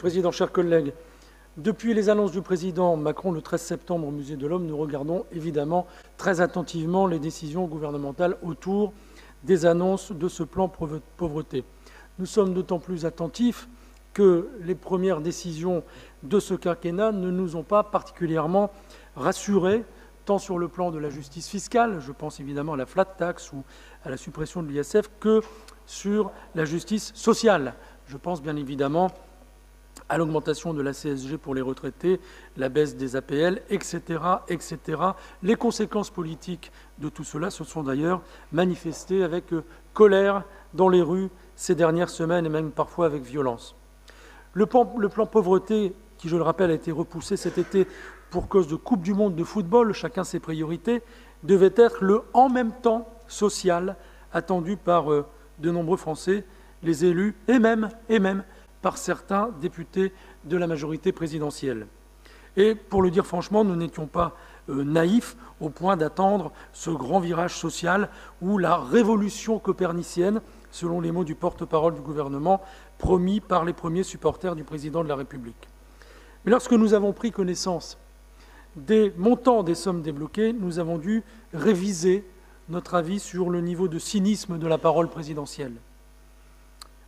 Président, chers collègues, depuis les annonces du Président Macron le 13 septembre au Musée de l'Homme, nous regardons évidemment très attentivement les décisions gouvernementales autour des annonces de ce plan pauvreté. Nous sommes d'autant plus attentifs que les premières décisions de ce quinquennat ne nous ont pas particulièrement rassurés, tant sur le plan de la justice fiscale, je pense évidemment à la flat tax ou à la suppression de l'ISF, que sur la justice sociale. Je pense bien évidemment à l'augmentation de la CSG pour les retraités, la baisse des APL, etc., etc. Les conséquences politiques de tout cela se sont d'ailleurs manifestées avec colère dans les rues ces dernières semaines et même parfois avec violence. Le plan pauvreté, qui je le rappelle a été repoussé cet été pour cause de Coupe du Monde de football, chacun ses priorités, devait être le « en même temps » social attendu par de nombreux Français, les élus et même par certains députés de la majorité présidentielle. Et pour le dire franchement, nous n'étions pas naïfs au point d'attendre ce grand virage social ou la révolution copernicienne, selon les mots du porte-parole du gouvernement, promis par les premiers supporters du président de la République. Mais lorsque nous avons pris connaissance des montants des sommes débloquées, nous avons dû réviser notre avis sur le niveau de cynisme de la parole présidentielle.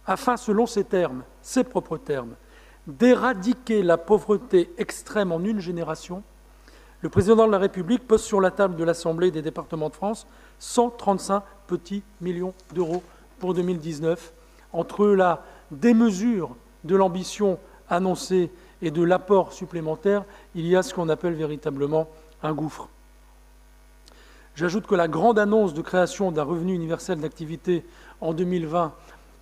Afin, selon ses termes, ses propres termes, d'éradiquer la pauvreté extrême en une génération, le président de la République pose sur la table de l'Assemblée des départements de France 135 petits millions d'euros pour 2019. Entre la démesure de l'ambition annoncée et de l'apport supplémentaire, il y a ce qu'on appelle véritablement un gouffre. J'ajoute que la grande annonce de création d'un revenu universel d'activité en 2020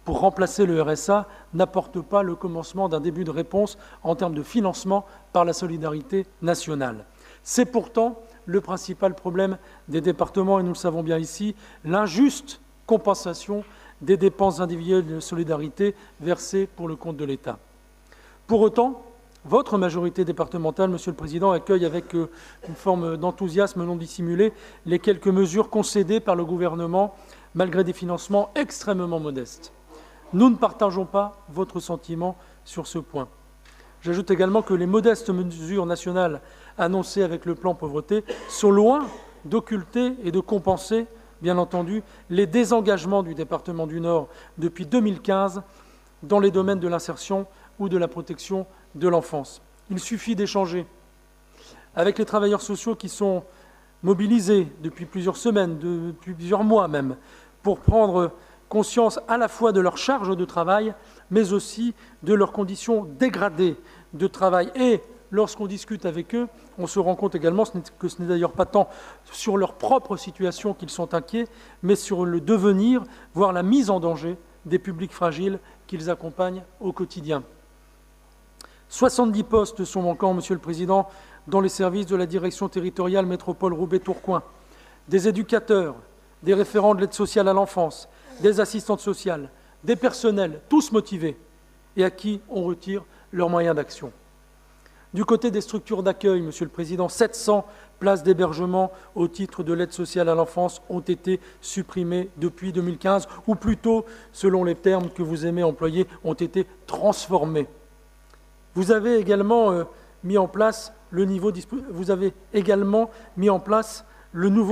pour remplacer le RSA n'apporte pas le commencement d'un début de réponse en termes de financement par la solidarité nationale. C'est pourtant le principal problème des départements, et nous le savons bien ici, l'injuste compensation des dépenses individuelles de solidarité versées pour le compte de l'État. Pour autant, votre majorité départementale, Monsieur le Président, accueille avec une forme d'enthousiasme non dissimulé les quelques mesures concédées par le gouvernement, malgré des financements extrêmement modestes. Nous ne partageons pas votre sentiment sur ce point. J'ajoute également que les modestes mesures nationales annoncées avec le plan pauvreté sont loin d'occulter et de compenser, bien entendu, les désengagements du département du Nord depuis 2015 dans les domaines de l'insertion ou de la protection de l'enfance. Il suffit d'échanger avec les travailleurs sociaux qui sont mobilisés depuis plusieurs semaines, depuis plusieurs mois même, pour prendre conscience à la fois de leur charge de travail, mais aussi de leurs conditions dégradées de travail. Et lorsqu'on discute avec eux, on se rend compte également que ce n'est d'ailleurs pas tant sur leur propre situation qu'ils sont inquiets, mais sur le devenir, voire la mise en danger des publics fragiles qu'ils accompagnent au quotidien. 70 postes sont manquants, Monsieur le Président, dans les services de la direction territoriale métropole Roubaix-Tourcoing. Des éducateurs, des référents de l'aide sociale à l'enfance, des assistantes sociales, des personnels, tous motivés, et à qui on retire leurs moyens d'action. Du côté des structures d'accueil, Monsieur le Président, 700 places d'hébergement au titre de l'aide sociale à l'enfance ont été supprimées depuis 2015, ou plutôt, selon les termes que vous aimez employer, ont été transformées. Vous avez également mis en place le nouveau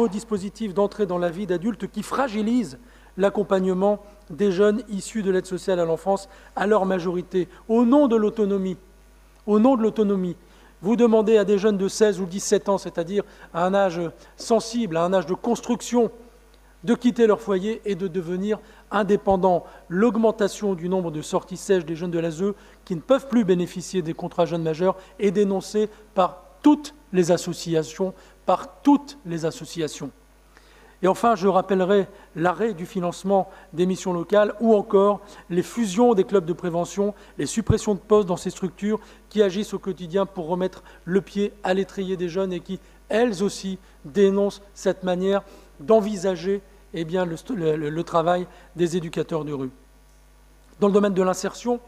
dispositif d'entrée dans la vie d'adulte qui fragilise l'accompagnement des jeunes issus de l'aide sociale à l'enfance à leur majorité. Au nom de l'autonomie, vous demandez à des jeunes de 16 ou 17 ans, c'est-à-dire à un âge sensible, à un âge de construction, de quitter leur foyer et de devenir indépendants. L'augmentation du nombre de sorties sèches des jeunes de l'ASE qui ne peuvent plus bénéficier des contrats jeunes majeurs est dénoncée par toutes les associations. Et enfin, je rappellerai l'arrêt du financement des missions locales ou encore les fusions des clubs de prévention, les suppressions de postes dans ces structures qui agissent au quotidien pour remettre le pied à l'étrier des jeunes et qui, elles aussi, dénoncent cette manière d'envisager le travail des éducateurs de rue. Dans le domaine de l'insertion,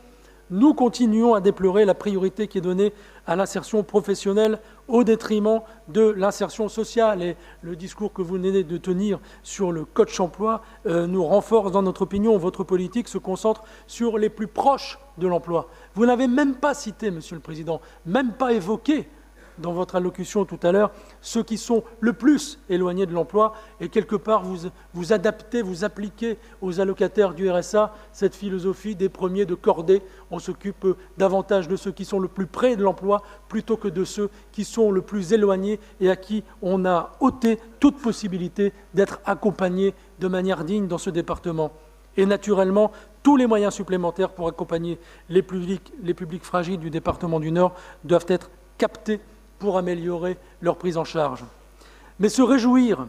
nous continuons à déplorer la priorité qui est donnée à l'insertion professionnelle au détriment de l'insertion sociale. Et le discours que vous venez de tenir sur le coach emploi nous renforce dans notre opinion. Votre politique se concentre sur les plus proches de l'emploi. Vous n'avez même pas cité, Monsieur le Président, même pas évoqué dans votre allocution tout à l'heure, ceux qui sont le plus éloignés de l'emploi, et quelque part vous adaptez, vous appliquez aux allocataires du RSA cette philosophie des premiers de cordée. On s'occupe davantage de ceux qui sont le plus près de l'emploi plutôt que de ceux qui sont le plus éloignés et à qui on a ôté toute possibilité d'être accompagnés de manière digne dans ce département. Et naturellement, tous les moyens supplémentaires pour accompagner les publics fragiles du département du Nord doivent être captés pour améliorer leur prise en charge. Mais se réjouir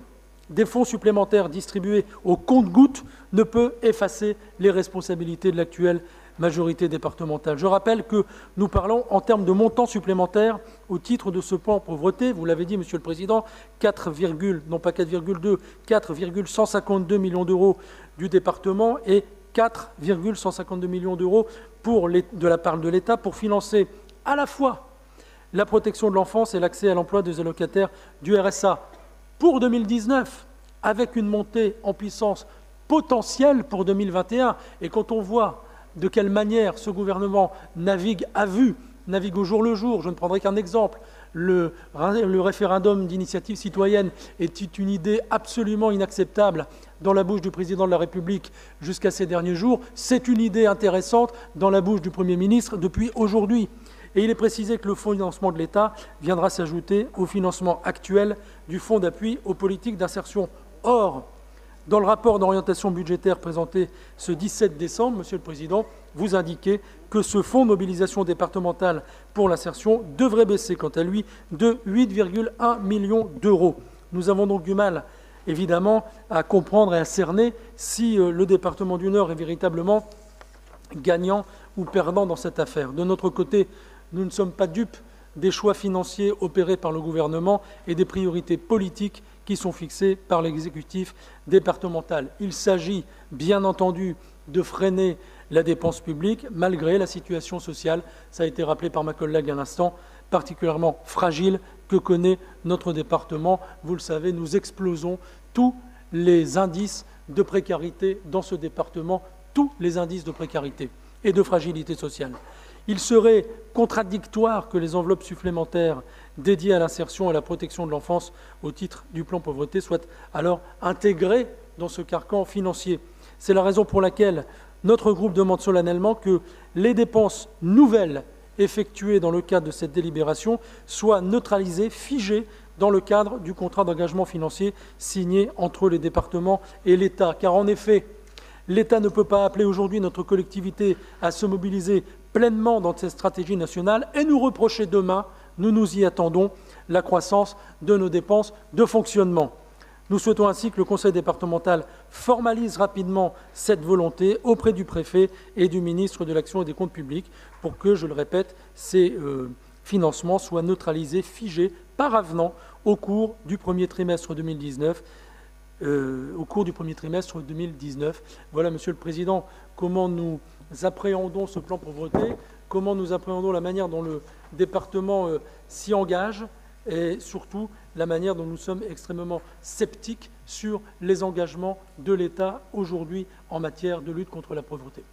des fonds supplémentaires distribués au compte-gouttes ne peut effacer les responsabilités de l'actuelle majorité départementale. Je rappelle que nous parlons en termes de montants supplémentaires au titre de ce plan pauvreté. Vous l'avez dit, Monsieur le Président, 4,152 millions d'euros du département et 4,152 millions d'euros de la part de l'État pour financer à la fois la protection de l'enfance et l'accès à l'emploi des allocataires du RSA pour 2019, avec une montée en puissance potentielle pour 2021. Et quand on voit de quelle manière ce gouvernement navigue à vue, navigue au jour le jour, je ne prendrai qu'un exemple, le référendum d'initiative citoyenne est une idée absolument inacceptable dans la bouche du président de la République jusqu'à ces derniers jours. C'est une idée intéressante dans la bouche du Premier ministre depuis aujourd'hui. Et il est précisé que le financement de l'État viendra s'ajouter au financement actuel du Fonds d'appui aux politiques d'insertion. Or, dans le rapport d'orientation budgétaire présenté ce 17 décembre, Monsieur le Président, vous indiquez que ce fonds de mobilisation départementale pour l'insertion devrait baisser, quant à lui, de 8,1 millions d'euros. Nous avons donc du mal, évidemment, à comprendre et à cerner si le département du Nord est véritablement gagnant ou perdant dans cette affaire. De notre côté, nous ne sommes pas dupes des choix financiers opérés par le gouvernement et des priorités politiques qui sont fixées par l'exécutif départemental. Il s'agit, bien entendu, de freiner la dépense publique malgré la situation sociale, ça a été rappelé par ma collègue à l'instant, particulièrement fragile que connaît notre département. Vous le savez, nous explosons tous les indices de précarité dans ce département, tous les indices de précarité et de fragilité sociale. Il serait contradictoire que les enveloppes supplémentaires dédiées à l'insertion et à la protection de l'enfance au titre du plan pauvreté soient alors intégrées dans ce carcan financier. C'est la raison pour laquelle notre groupe demande solennellement que les dépenses nouvelles effectuées dans le cadre de cette délibération soient neutralisées, figées dans le cadre du contrat d'engagement financier signé entre les départements et l'État. Car en effet, l'État ne peut pas appeler aujourd'hui notre collectivité à se mobiliser pleinement dans cette stratégie nationale et nous reprocher demain, nous nous y attendons, la croissance de nos dépenses de fonctionnement. Nous souhaitons ainsi que le Conseil départemental formalise rapidement cette volonté auprès du préfet et du ministre de l'Action et des Comptes publics pour que, je le répète, ces financements soient neutralisés, figés par avenant au cours du premier trimestre 2019. Voilà, Monsieur le Président, comment nous appréhendons ce plan pauvreté, comment nous appréhendons la manière dont le département s'y engage et surtout la manière dont nous sommes extrêmement sceptiques sur les engagements de l'État aujourd'hui en matière de lutte contre la pauvreté.